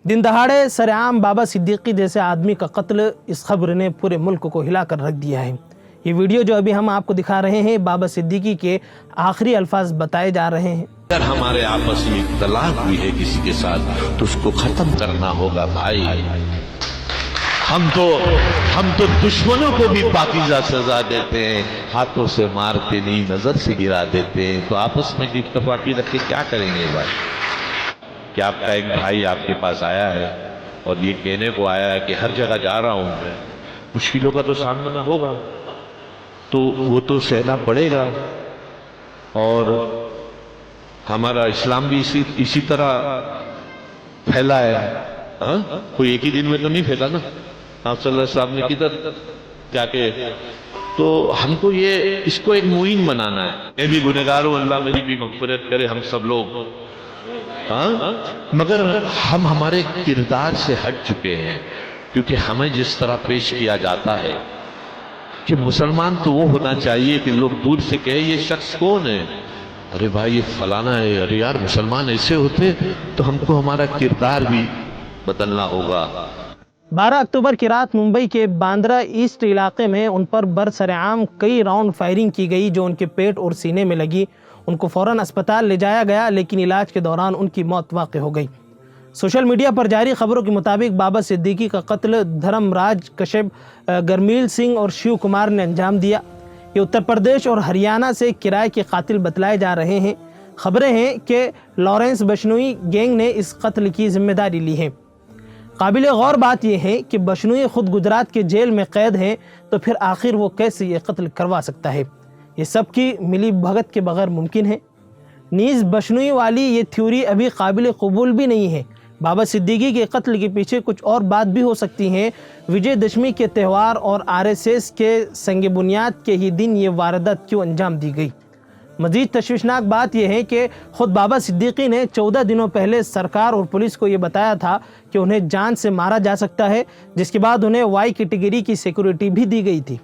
दिन दहाड़े सरेआम बाबा सिद्दीकी जैसे आदमी का कत्ल, इस खबर ने पूरे मुल्क को हिला कर रख दिया है। ये वीडियो जो अभी हम आपको दिखा रहे हैं, बाबा सिद्दीकी के आखिरी अल्फाज बताए जा रहे हैं। अगर हमारे आपस में इख्तलाफ हुई है किसी के साथ तो उसको खत्म करना होगा भाई। हम तो दुश्मनों को भी पाकीज़ा सजा देते हैं, हाथों से मारते नहीं, नजर से गिरा देते हैं। तो आपस में इत्तेफाकी रख के क्या करेंगे भाई? कि आपका एक भाई आपके पास आया है और ये कहने को आया है कि हर जगह जा रहा हूं मैं, मुश्किलों का तो सामना होगा, तो वो तो सहना पड़ेगा। और हमारा इस्लाम भी इसी तरह फैला है। कोई एक ही दिन में तो नहीं फैला ना, आप सल्लल्लाहु अलैहि वसल्लम ने किधर जाके। तो हमको ये इसको एक मुहिम बनाना है। मैं भी गुनहगार हूं, अल्लाह मेरी भी मग़फ़िरत करे, हम सब लोग। मगर हम हमारे किरदार से हट चुके हैं, क्योंकि हमें जिस तरह पेश किया जाता है कि मुसलमान तो वो होना चाहिए कि लोग दूर से कहे ये शख्स कौन है, अरे भाई ये फलाना है, अरे यार मुसलमान ऐसे होते। तो हमको हमारा किरदार भी बदलना होगा। 12 अक्टूबर की रात मुंबई के बांद्रा ईस्ट इलाके में उन पर बरसरेआम कई राउंड फायरिंग की गई, जो उनके पेट और सीने में लगी। उनको फौरन अस्पताल ले जाया गया, लेकिन इलाज के दौरान उनकी मौत वाक़ हो गई। सोशल मीडिया पर जारी खबरों के मुताबिक बाबा सिद्दीकी का कत्ल धर्मराज कश्यप, गरमील सिंह और शिव कुमार ने अंजाम दिया। ये उत्तर प्रदेश और हरियाणा से किराए के कातिल बतलाए जा रहे हैं। खबरें हैं कि लॉरेंस बशनोई गैंग ने इस कत्ल की जिम्मेदारी ली है। काबिल गौर बात यह है कि बशनोई खुद गुजरात के जेल में कैद हैं, तो फिर आखिर वो कैसे ये कत्ल करवा सकता है? ये सब की मिली भगत के बगैर मुमकिन है। नीज़ बशनोई वाली ये थ्योरी अभी काबिल कबूल भी नहीं है। बाबा सिद्दीकी के कत्ल के पीछे कुछ और बात भी हो सकती है। विजयदशमी के त्यौहार और आरएसएस के संग बुनियाद के ही दिन ये वारदात क्यों अंजाम दी गई? मज़ीद तशवीशनाक बात यह है कि ख़ुद बाबा सिद्दीकी ने 14 दिनों पहले सरकार और पुलिस को ये बताया था कि उन्हें जान से मारा जा सकता है, जिसके बाद उन्हें वाई कैटेगरी की सिक्योरिटी भी दी गई थी।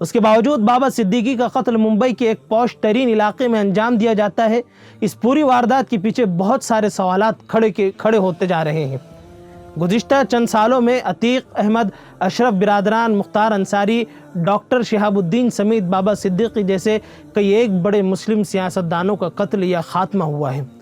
उसके बावजूद बाबा सिद्दीकी का कत्ल मुंबई के एक पॉश तरीन इलाके में अंजाम दिया जाता है। इस पूरी वारदात के पीछे बहुत सारे सवालात खड़े होते जा रहे हैं। गुज़िश्ता चंद सालों में अतीक अहमद, अशरफ बिरादरान, मुख्तार अंसारी, डॉक्टर शिहाबुद्दीन समेत बाबा सिद्दीकी जैसे कई एक बड़े मुस्लिम सियासतदानों का कत्ल या खात्मा हुआ है।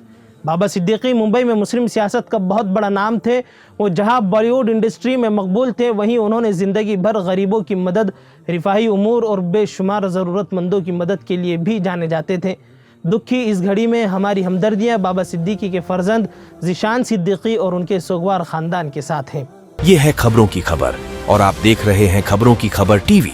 बाबा सिद्दीकी मुंबई में मुस्लिम सियासत का बहुत बड़ा नाम थे। वो जहां बॉलीवुड इंडस्ट्री में मकबूल थे, वहीं उन्होंने ज़िंदगी भर गरीबों की मदद, रिफाही उमूर और बेशुमार ज़रूरतमंदों की मदद के लिए भी जाने जाते थे। दुख की इस घड़ी में हमारी हमदर्दियाँ बाबा सिद्दीकी के फर्जंद ज़ीशान सिद्दीकी और उनके सोगवार ख़ानदान के साथ हैं। ये है खबरों की खबर और आप देख रहे हैं खबरों की खबर टीवी।